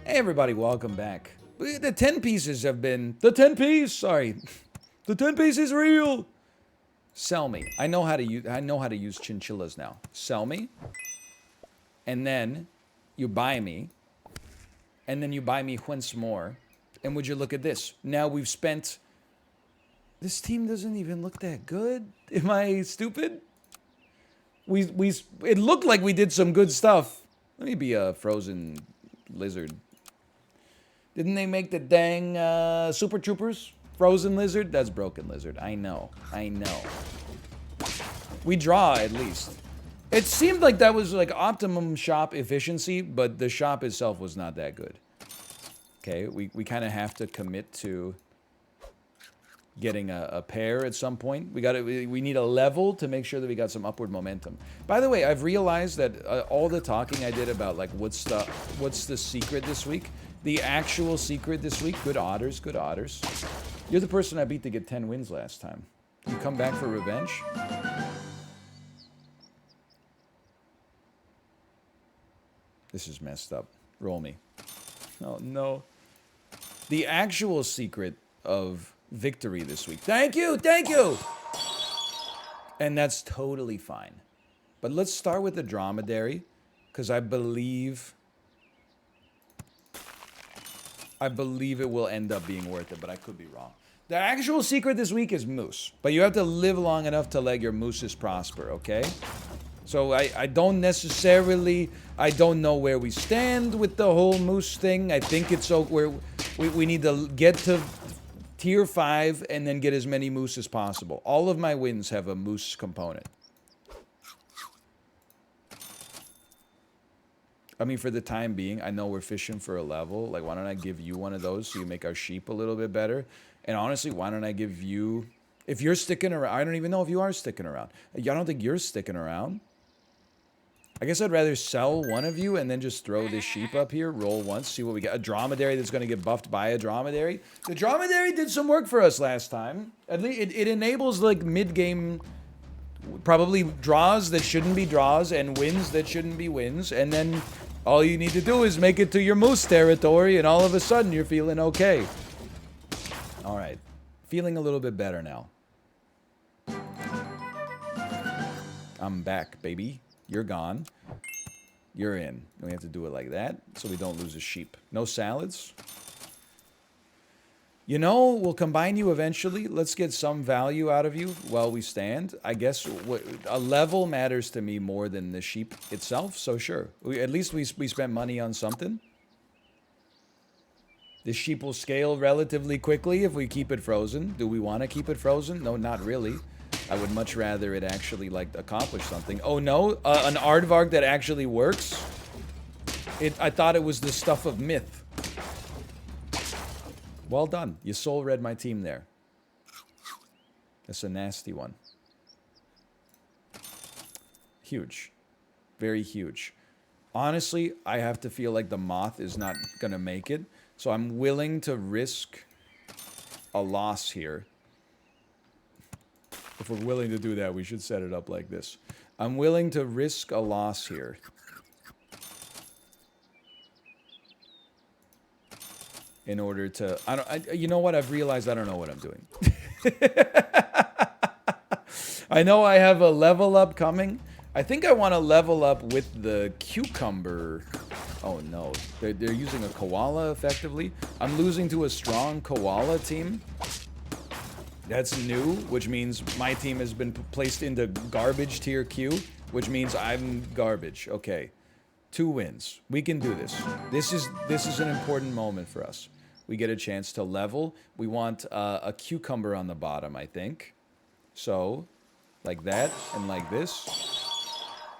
Hey everybody, welcome back. The 10 pieces have been... The 10 piece! Sorry. The 10 piece is real! Sell me. I know how to use chinchillas now. Sell me. And then you buy me. And then you buy me once more. And would you look at this? Now we've spent... This team doesn't even look that good. Am I stupid? It looked like we did some good stuff. Let me be a frozen lizard. Didn't they make the dang Super Troopers? Frozen lizard? That's broken lizard. I know. I know. We draw at least. It seemed like that was like optimum shop efficiency, but the shop itself was not that good. Okay, we kind of have to commit to getting a pair at some point. We need a level to make sure that we got some upward momentum. By the way, I've realized that all the talking I did about like what's the secret this week, the actual secret this week, good otters, good otters. You're the person I beat to get 10 wins last time. You come back for revenge? This is messed up. Roll me. Oh no. The actual secret of victory this week. Thank you, thank you! And that's totally fine. But let's start with the Dromedary, because I believe it will end up being worth it, but I could be wrong. The actual secret this week is moose, but you have to live long enough to let your mooses prosper, okay? So I don't necessarily, I don't know where we stand with the whole moose thing. I think it's so we need to get to tier 5 and then get as many moose as possible. All of my wins have a moose component. I mean, for the time being, I know we're fishing for a level. Like, why don't I give you one of those so you make our sheep a little bit better? And honestly, why don't I give you... If you're sticking around... I don't even know if you are sticking around. I don't think you're sticking around. I guess I'd rather sell one of you and then just throw this sheep up here, roll once, see what we get. A Dromedary that's going to get buffed by a Dromedary. The Dromedary did some work for us last time. At least it enables, like, mid-game... Probably draws that shouldn't be draws and wins that shouldn't be wins. And then... all you need to do is make it to your moose territory, and all of a sudden you're feeling okay. All right. Feeling a little bit better now. I'm back, baby. You're gone. You're in. And we have to do it like that, so we don't lose a sheep. No salads. You know, we'll combine you eventually. Let's get some value out of you while we stand. I guess a level matters to me more than the sheep itself, so sure. At least we spent money on something. The sheep will scale relatively quickly if we keep it frozen. Do we want to keep it frozen? No, not really. I would much rather it actually, like, accomplish something. Oh, no? An aardvark that actually works? I thought it was the stuff of myth. Well done. You soul read my team there. That's a nasty one. Huge. Very huge. Honestly, I have to feel like the moth is not going to make it. So I'm willing to risk a loss here. If we're willing to do that, we should set it up like this. I'm willing to risk a loss here. In order to... you know what? I've realized I don't know what I'm doing. I know I have a level up coming. I think I want to level up with the cucumber. Oh, no. They're using a koala, effectively. I'm losing to a strong koala team. That's new, which means my team has been placed into garbage tier Q, which means I'm garbage. Okay. 2 wins. We can do this. This is an important moment for us. We get a chance to level. We want a cucumber on the bottom, I think. So, like that and like this.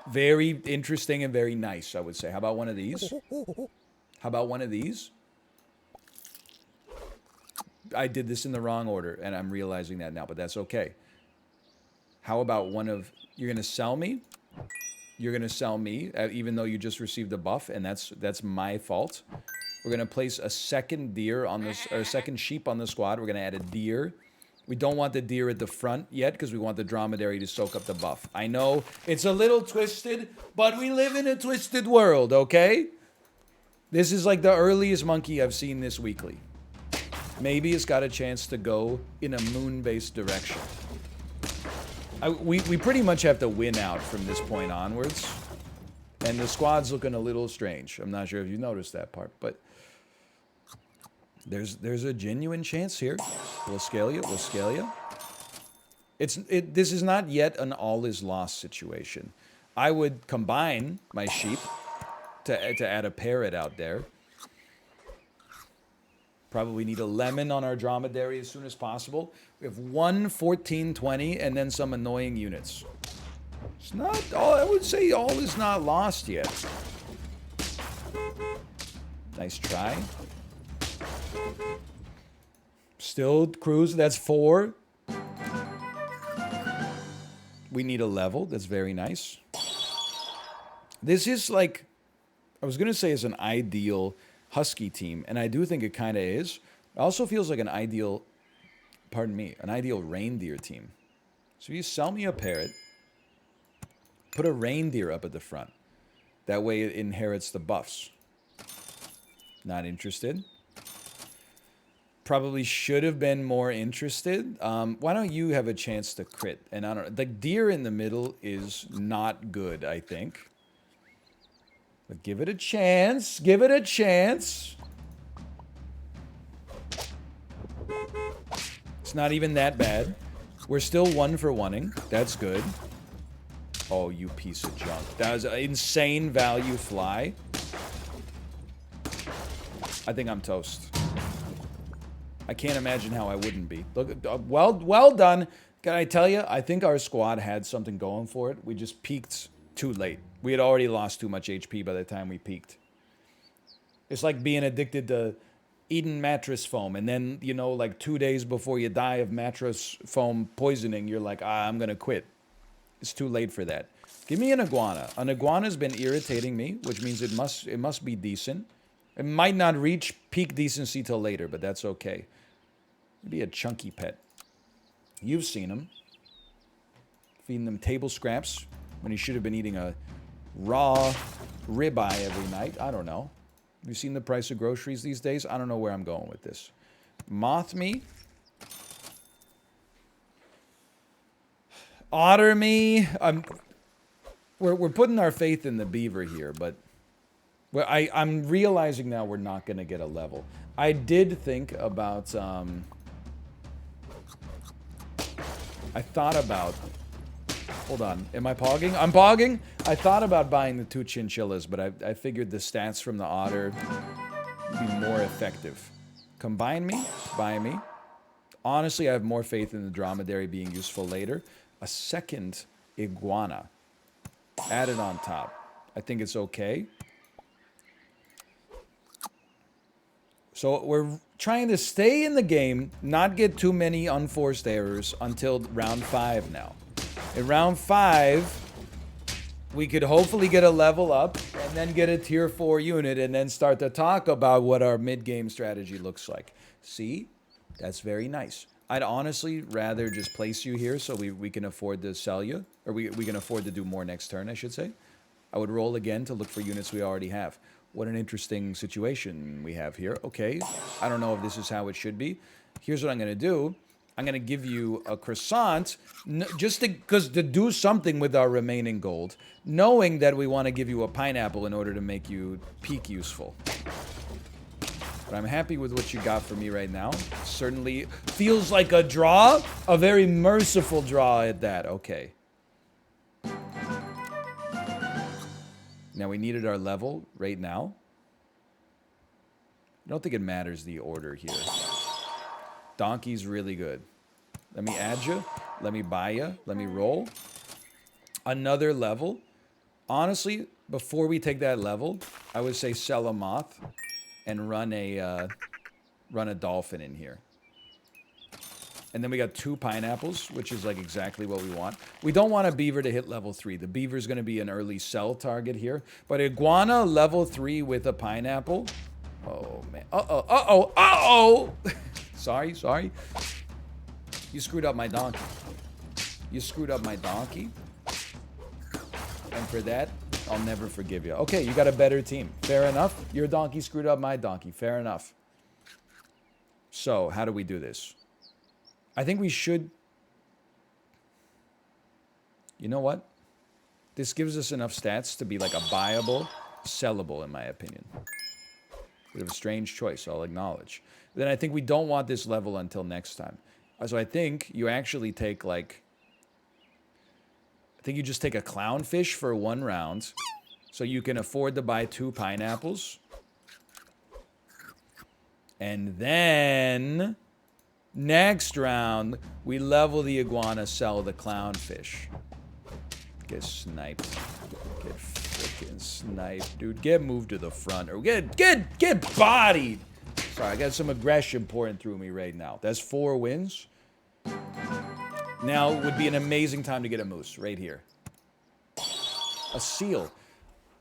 Very interesting and very nice, I would say. How about one of these? How about one of these? I did this in the wrong order, and I'm realizing that now, but that's okay. How about one of... You're going to sell me? You're going to sell me, even though you just received a buff, and that's my fault. We're going to place a second deer on this, or a second sheep on the squad. We're going to add a deer. We don't want the deer at the front yet, because we want the Dromedary to soak up the buff. I know it's a little twisted, but we live in a twisted world, okay? This is like the earliest monkey I've seen this weekly. Maybe it's got a chance to go in a moon-based direction. We pretty much have to win out from this point onwards. And the squad's looking a little strange. I'm not sure if you noticed that part, but there's a genuine chance here. We'll scale you. We'll scale you. This is not yet an all is lost situation. I would combine my sheep to add a parrot out there. Probably need a lemon on our dromedary as soon as possible. We have 1, 14, 20, and then some annoying units. It's not all, I would say all is not lost yet. Nice try. Still cruise, that's 4. We need a level, that's very nice. This is like, I was gonna say it's an ideal Husky team, and I do think it kind of is. It also feels like an ideal, pardon me, an ideal reindeer team. So you sell me a parrot, put a reindeer up at the front. That way it inherits the buffs. Not interested. Probably should have been more interested. Why don't you have a chance to crit? And I don't know, the deer in the middle is not good, I think. But give it a chance. Give it a chance. It's not even that bad. We're still 1 for 1-ing. That's good. Oh, you piece of junk. That was an insane value fly. I think I'm toast. I can't imagine how I wouldn't be. Look, well done. Can I tell you, I think our squad had something going for it. We just peaked too late. We had already lost too much HP by the time we peaked. It's like being addicted to eating mattress foam, and then, you know, like 2 days before you die of mattress foam poisoning, you're like, I'm gonna quit. It's too late for that. Give me an iguana. An iguana's been irritating me, which means it must be decent. It might not reach peak decency till later, but that's okay. Maybe a chunky pet. You've seen him. Feeding them table scraps when he should have been eating a raw ribeye every night. I don't know. Have you seen the price of groceries these days? I don't know where I'm going with this. Moth me. Otter me. We're putting our faith in the beaver here, but I'm realizing now we're not going to get a level. I did think about... I thought about... Hold on. Am I pogging? I'm pogging? I thought about buying the 2 chinchillas, but I figured the stats from the otter would be more effective. Combine me. Buy me. Honestly, I have more faith in the dromedary being useful later. A second iguana. Added on top. I think it's okay. So we're trying to stay in the game, not get too many unforced errors until round 5 now. In round 5, we could hopefully get a level up and then get a tier 4 unit and then start to talk about what our mid-game strategy looks like. See? That's very nice. I'd honestly rather just place you here so we can afford to sell you. Or we can afford to do more next turn, I should say. I would roll again to look for units we already have. What an interesting situation we have here. Okay, I don't know if this is how it should be. Here's what I'm going to do. I'm going to give you a croissant just to do something with our remaining gold, knowing that we want to give you a pineapple in order to make you peak useful. But I'm happy with what you got for me right now. Certainly feels like a draw, a very merciful draw at that. Okay. Now we needed our level right now. I don't think it matters the order here. Donkey's really good. Let me add you. Let me buy you. Let me roll. Another level. Honestly, before we take that level, I would say sell a moth and run a dolphin in here. And then we got 2 pineapples, which is like exactly what we want. We don't want a beaver to hit level 3. The beaver's going to be an early sell target here. But iguana level 3 with a pineapple. Oh, man. Uh-oh, uh-oh, uh-oh! Sorry, sorry. You screwed up my donkey. You screwed up my donkey. And for that, I'll never forgive you. Okay, you got a better team. Fair enough. Your donkey screwed up my donkey. Fair enough. So, how do we do this? I think we should... You know what? This gives us enough stats to be like a buyable, sellable, in my opinion. Bit of a strange choice, I'll acknowledge. Then I think we don't want this level until next time. So I think you actually take like... I think you just take a clownfish for 1 round. So you can afford to buy 2 pineapples. And then... Next round, we level the iguana, sell the clownfish. Get sniped. Get freaking sniped, dude. Get moved to the front. Or get bodied! Sorry, I got some aggression pouring through me right now. That's 4 wins. Now would be an amazing time to get a moose right here. A seal.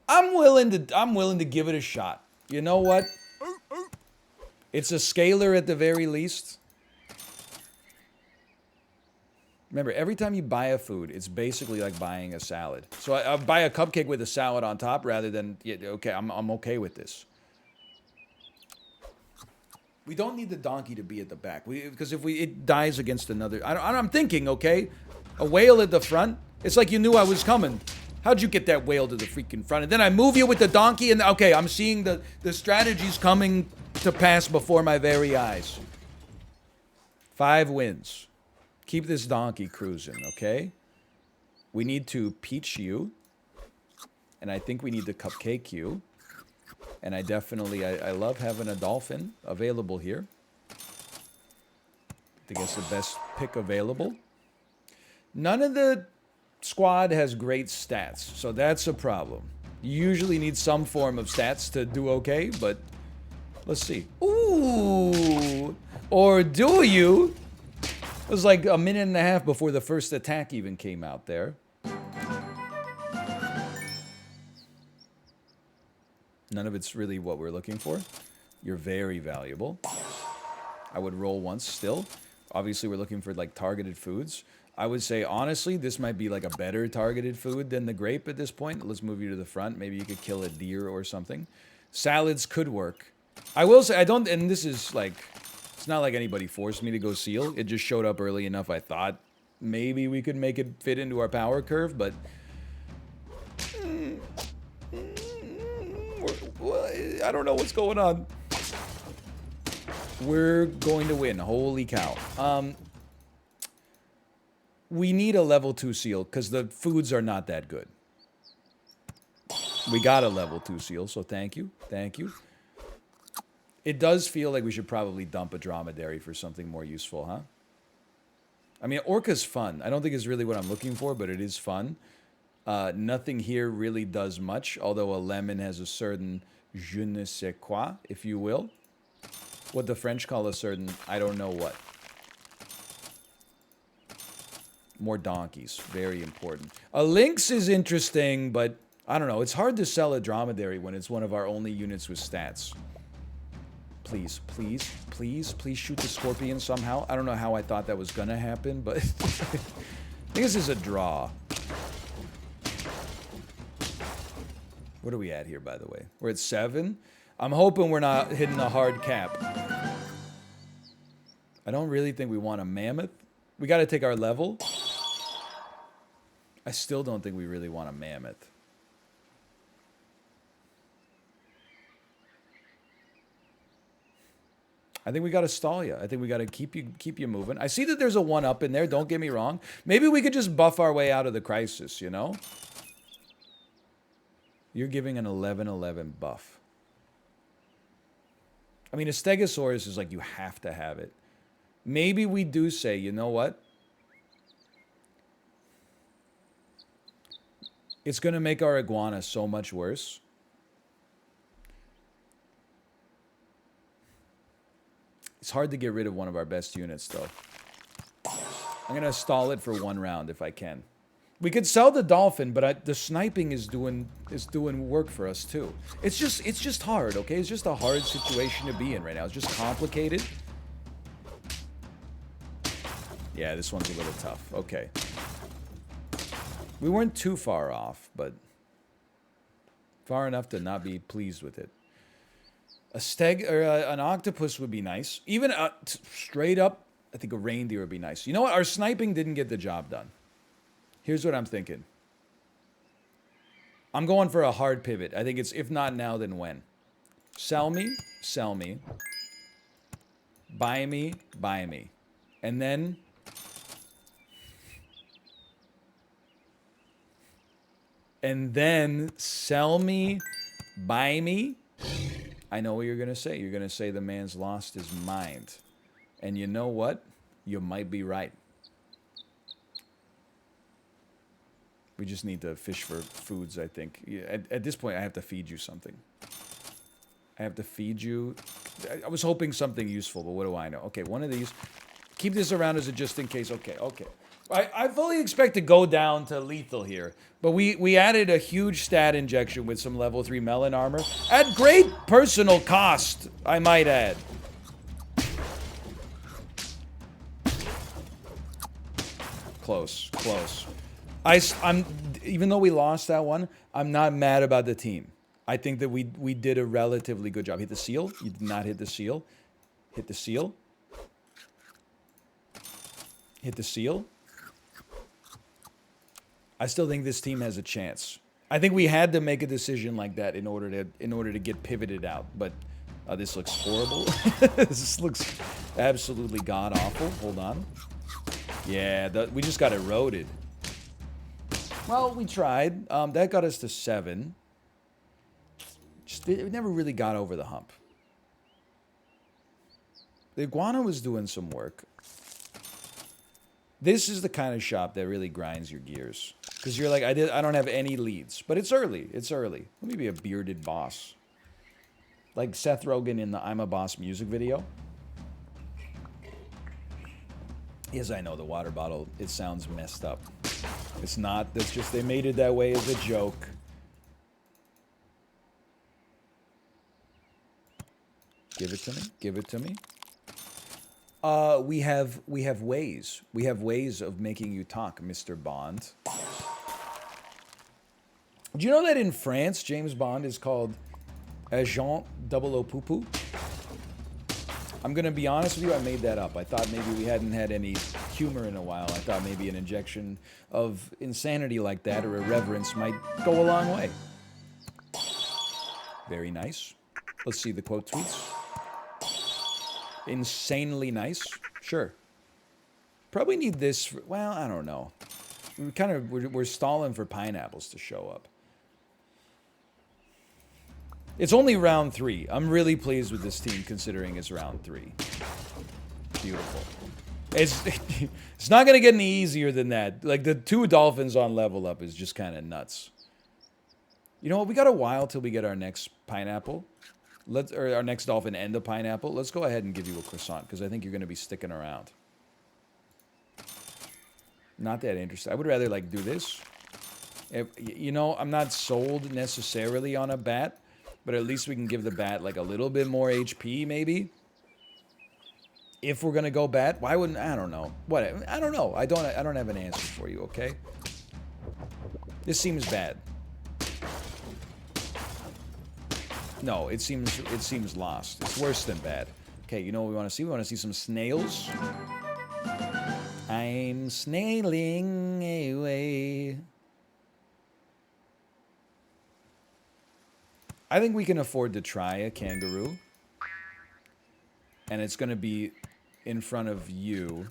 I'm willing to give it a shot. You know what? It's a scaler at the very least. Remember, every time you buy a food, it's basically like buying a salad. So I buy a cupcake with a salad on top rather than, yeah, okay, I'm okay with this. We don't need the donkey to be at the back. Because if it dies against another... I'm thinking, okay, a whale at the front? It's like you knew I was coming. How'd you get that whale to the freaking front? And then I move you with the donkey and, okay, I'm seeing the strategies coming to pass before my very eyes. 5 wins. Keep this donkey cruising, okay? We need to peach you. And I think we need to cupcake you. And I definitely, I love having a dolphin available here. I think it's the best pick available. None of the squad has great stats, so that's a problem. You usually need some form of stats to do okay, but let's see. Ooh! Or do you? It was like a minute and a half before the first attack even came out there. None of it's really what we're looking for. You're very valuable. I would roll once still. Obviously, we're looking for like targeted foods. I would say, honestly, this might be like a better targeted food than the grape at this point. Let's move you to the front. Maybe you could kill a deer or something. Salads could work. I will say, I don't, and this is like, it's not like anybody forced me to go seal. It just showed up early enough. I thought maybe we could make it fit into our power curve, but... I don't know what's going on. We're going to win. Holy cow. We need a level 2 seal because the foods are not that good. We got a level 2 seal, so thank you. Thank you. It does feel like we should probably dump a dromedary for something more useful, huh? I mean, orca's fun. I don't think it's really what I'm looking for, but it is fun. Nothing here really does much, although a lemon has a certain je ne sais quoi, if you will. What the French call a certain, I don't know what. More donkeys, very important. A lynx is interesting, but I don't know. It's hard to sell a dromedary when it's one of our only units with stats. Please, please, please, please shoot the scorpion somehow. I don't know how I thought that was gonna happen, but I think this is a draw. What are we at here, by the way? We're at 7. I'm hoping we're not hitting a hard cap. I don't really think we want a mammoth. We got to take our level. I still don't think we really want a mammoth. I think we got to stall you. I think we got to keep you moving. I see that there's a 1-up in there. Don't get me wrong. Maybe we could just buff our way out of the crisis, you know? You're giving an 11-11 buff. I mean, a Stegosaurus is like you have to have it. Maybe we do say, you know what? It's going to make our iguana so much worse. It's hard to get rid of one of our best units, though. I'm going to stall it for 1 round if I can. We could sell the dolphin, but the sniping is doing work for us too. It's just hard, okay? It's just a hard situation to be in right now. It's just complicated. Yeah, this one's a little tough. Okay. We weren't too far off, but Far enough to not be pleased with it. A steg or an octopus would be nice. Even straight up, I think a reindeer would be nice. You know what? Our sniping didn't get the job done. Here's what I'm thinking. I'm going for a hard pivot. I think it's if not now, then when. Sell me, sell me. Buy me, buy me. And then... And then sell me, buy me. I know what you're going to say. You're going to say the man's lost his mind. And you know what? You might be right. We just need to fish for foods, I think. At this point, I have to feed you something. I have to feed you. I was hoping something useful, but what do I know? Okay, one of these. Keep this around as a just in case. Okay, okay. I fully expect to go down to lethal here. But we added a huge stat injection with some level 3 melon armor. At great personal cost, I might add. Close, close. I'm even though we lost that one, I'm not mad about the team. I think that we did a relatively good job. Hit the seal. You did not hit the seal. Hit the seal. Hit the seal. I still think this team has a chance. I think we had to make a decision like that in order to get pivoted out. But this looks horrible. This looks absolutely god awful. Hold on. Yeah, we just got eroded. Well, we tried. That got us to 7. It never really got over the hump. The Iguana was doing some work. This is the kind of shop that really grinds your gears. Because you're like, I don't have any leads. But it's early. It's early. Let me be a bearded boss. Like Seth Rogen in the I'm a Boss music video. Yes, I know, the water bottle, it sounds messed up. It's not. That's just, they made it that way as a joke. Give it to me. Give it to me. We have ways. We have ways of making you talk, Mr. Bond. Do you know that in France, James Bond is called Agent 00 Poupou? I'm going to be honest with you, I made that up. I thought maybe we hadn't had any humor in a while. I thought maybe an injection of insanity like that or irreverence might go a long way. Very nice. Let's see the quote tweets. Insanely nice. Sure. Probably need this for, well, I don't know. We're stalling for pineapples to show up. It's only round 3. I'm really pleased with this team considering it's round 3. Beautiful. It's not going to get any easier than that. Like, the 2 dolphins on level up is just kind of nuts. You know what? We got a while till we get our next pineapple. Or our next dolphin and a pineapple. Let's go ahead and give you a croissant, because I think you're going to be sticking around. Not that interested. I would rather, like, do this. You know, I'm not sold necessarily on a bat, but at least we can give the bat, like, a little bit more HP, maybe. If we're going to go bat, why wouldn't... I don't know. What? I don't know. I don't have an answer for you, okay? This seems bad. No, it seems lost. It's worse than bad. Okay, you know what we want to see? We want to see some snails. I'm snailing away. I think we can afford to try a kangaroo. And it's going to be in front of you,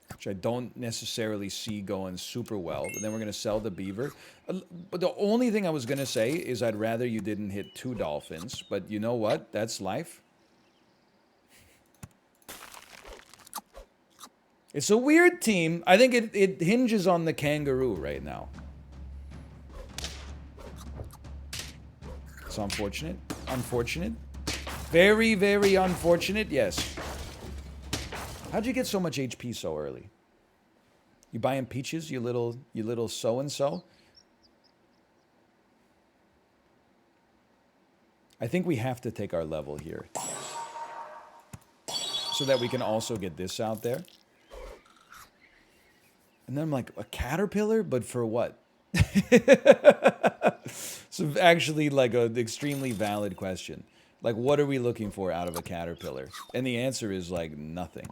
which I don't necessarily see going super well. But then we're going to sell the beaver. But the only thing I was going to say is I'd rather you didn't hit 2 dolphins. But you know what? That's life. It's a weird team. I think it hinges on the kangaroo right now. It's unfortunate. Unfortunate. Very, very unfortunate. Yes. How'd you get so much HP so early? You buying peaches, you little so-and-so? I think we have to take our level here. So that we can also get this out there. And then I'm like, a caterpillar? But for what? So It's actually like an extremely valid question. Like, what are we looking for out of a caterpillar? And the answer is, like, nothing.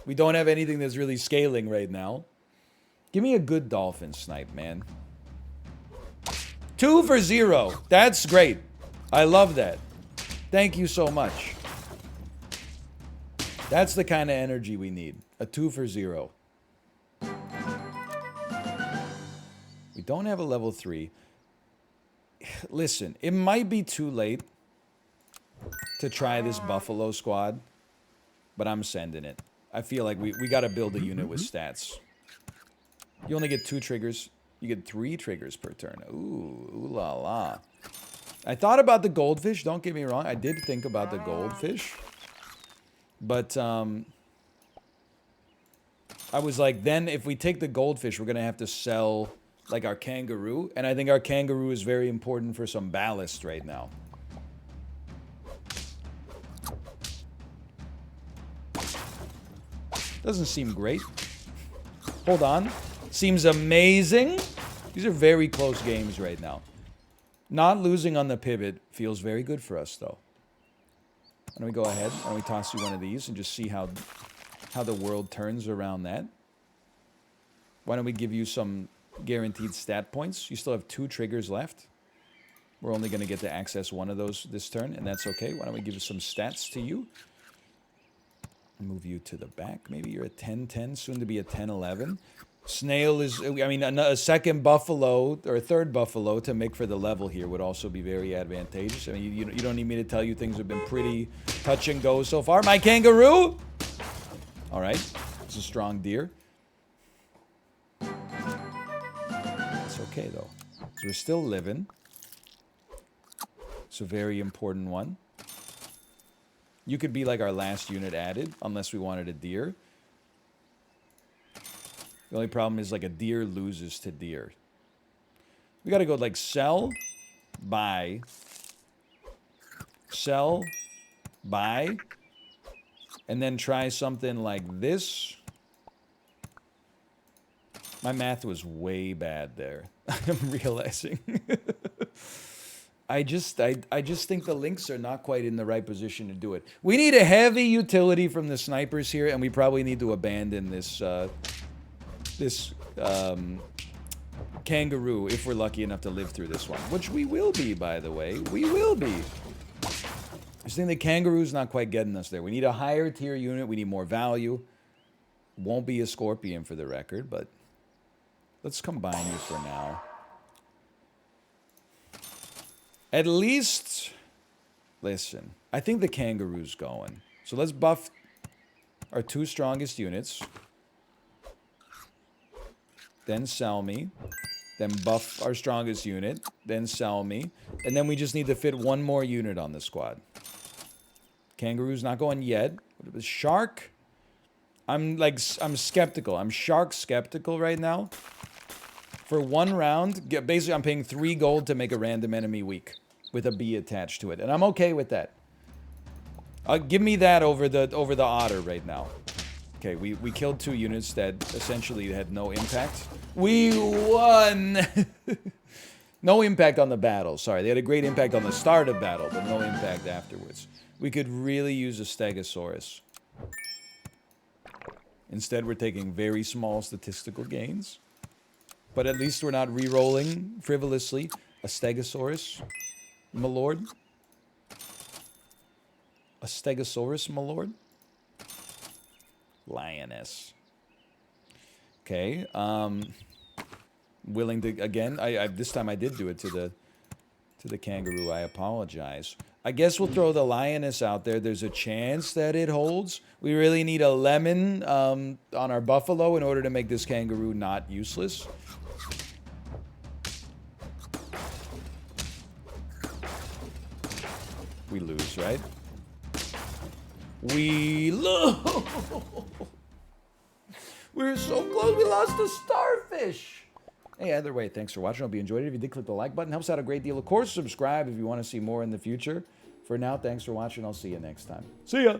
We don't have anything that's really scaling right now. Give me a good dolphin snipe, man. 2 for 0. That's great. I love that. Thank you so much. That's the kind of energy we need. A 2 for 0. We don't have a level 3. Listen, it might be too late to try this Buffalo squad, but I'm sending it. I feel like we got to build a unit with stats. You only get 2 triggers. You get 3 triggers per turn. Ooh la la. I thought about the goldfish. Don't get me wrong. I did think about the goldfish. But, I was like, then if we take the goldfish, we're going to have to sell, like, our kangaroo. And I think our kangaroo is very important for some ballast right now. Doesn't seem great. Hold on. Seems amazing. These are very close games right now. Not losing on the pivot feels very good for us, though. Why don't we go ahead? Why don't we toss you one of these and just see how the world turns around that? Why don't we give you some guaranteed stat points? You still have 2 triggers left. We're only going to get to access one of those this turn, and that's okay. Why don't we give some stats to you? Move you to the back. Maybe you're a 10-10, soon to be a 10-11. Snail is, I mean, a second buffalo, or a third buffalo to make for the level here would also be very advantageous. I mean, you don't need me to tell you things have been pretty touch and go so far. My kangaroo! All right. It's a strong deer. It's okay, though. So we're still living. It's a very important one. You could be like our last unit added, unless we wanted a deer. The only problem is, like, a deer loses to deer. We gotta go, like, sell, buy, and then try something like this. My math was way bad there. I'm realizing. I just think the links are not quite in the right position to do it. We need a heavy utility from the snipers here, and we probably need to abandon this kangaroo if we're lucky enough to live through this one, which we will be, by the way. We will be. I just think the kangaroo's not quite getting us there. We need a higher tier unit. We need more value. Won't be a scorpion for the record, but let's combine you for now. At least, listen, I think the kangaroo's going. So let's buff our 2 strongest units. Then sell me. Then buff our strongest unit. Then sell me. And then we just need to fit 1 more unit on the squad. Kangaroo's not going yet. Shark? I'm skeptical. I'm shark skeptical right now. For 1 round, basically I'm paying 3 gold to make a random enemy weak with a bee attached to it. And I'm okay with that. Give me that over the otter right now. Okay, we killed 2 units that essentially had no impact. We won! No impact on the battle, sorry. They had a great impact on the start of battle, but no impact afterwards. We could really use a Stegosaurus. Instead, we're taking very small statistical gains. But at least we're not re-rolling frivolously. A Stegosaurus, my lord. A Stegosaurus, my lord. Lioness. Okay. Willing to again. I this time I did do it to the kangaroo. I apologize. I guess we'll throw the lioness out there. There's a chance that it holds. We really need a lemon on our buffalo in order to make this kangaroo not useless. We lose, right? We lose. We were so close. We lost the starfish. Hey, either way, thanks for watching. I hope you enjoyed it. If you did, click the like button. Helps out a great deal. Of course, subscribe if you want to see more in the future. For now, thanks for watching. I'll see you next time. See ya.